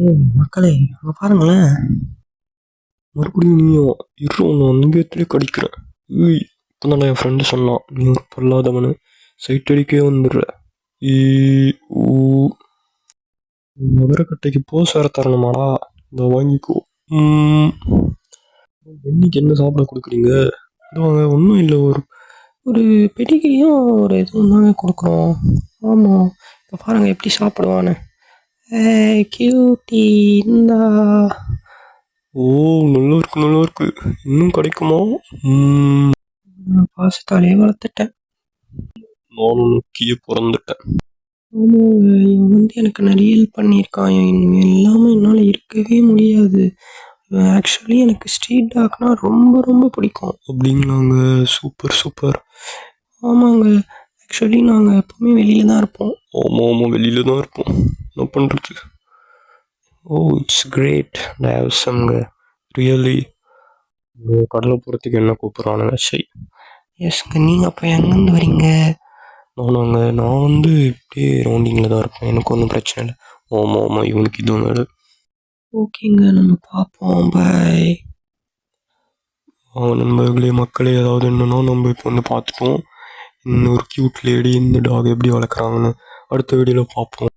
ஏய் மக்களே, அங்கே பாருங்களேன். மறுபடியும் நீயும் இரு ஒன்று அங்கேயே கடிக்கிறேன். ஏய் இப்போதான் என் ஃப்ரெண்டு சொன்னான், நீ ஒரு பொல்லாதவனு, சைட் அடிக்கவே வந்துடுற. ஈ ஊ மதுரக்கட்டைக்கு போஸ் வேற தரணுமாடா? இதை வாங்கிக்கோ. இன்னைக்கு என்ன சாப்பிட கொடுக்குறீங்க? இதுவாங்க ஒன்றும் இல்லை, ஒரு ஒரு பெடிகிரியும் ஒரு இதுவும் தாங்க கொடுக்குறோம். ஆமாம், இப்போ பாருங்கள் எப்படி சாப்பிடுவான்னு. கியூட்டி இந்தா. ஓ, நல்லா இருக்கு நல்லா இருக்கு. இன்னும் கிடைக்குமா? நான் பாசத்தாலே வளர்த்துட்டேன். நானும் நோக்கியே பிறந்துட்டேன். ஆமாங்க, இவன் எனக்கு நிறைய ஹெல்ப் பண்ணியிருக்கான். இவன் எல்லாமே என்னால் இருக்கவே முடியாது. ஆக்சுவலி எனக்கு ஸ்ட்ரீட் டாக்னா ரொம்ப ரொம்ப பிடிக்கும். அப்படிங்களாங்க? Super super. ஆமாங்க, ஆக்சுவலி நாங்கள் எப்போவுமே வெளியில தான் இருப்போம். ஆமாம் ஆமாம், வெளியில தான் இருப்போம். என்ன பண்ணுறது? ஓ, இட்ஸ் கிரேட். டேவ்ஸம்ங்க, ரியலி. கடலை போகிறதுக்கு என்ன கூப்பிட்றானுங்க? சரி. எஸ்ங்க, நீங்கள் அப்போ எங்கேருந்து வரீங்க? நான் இப்படியே ரவுண்டிங்கில் தான் இருப்பேன், எனக்கு ஒன்றும் பிரச்சனை இல்லை. ஆமாம் ஆமாம், இவனுக்கு இதுவும் வேறு. ஓகேங்க, நம்ம பார்ப்போம். பாய். நண்பர்களே, மக்களே, ஏதாவது என்னன்னா நம்ம இப்போ பார்த்துட்டோம். இன்னொரு க்யூட் லேடி இந்த டாக் எப்படி வளர்க்குறாங்கன்னு அடுத்த வீடியோவில் பார்ப்போம்.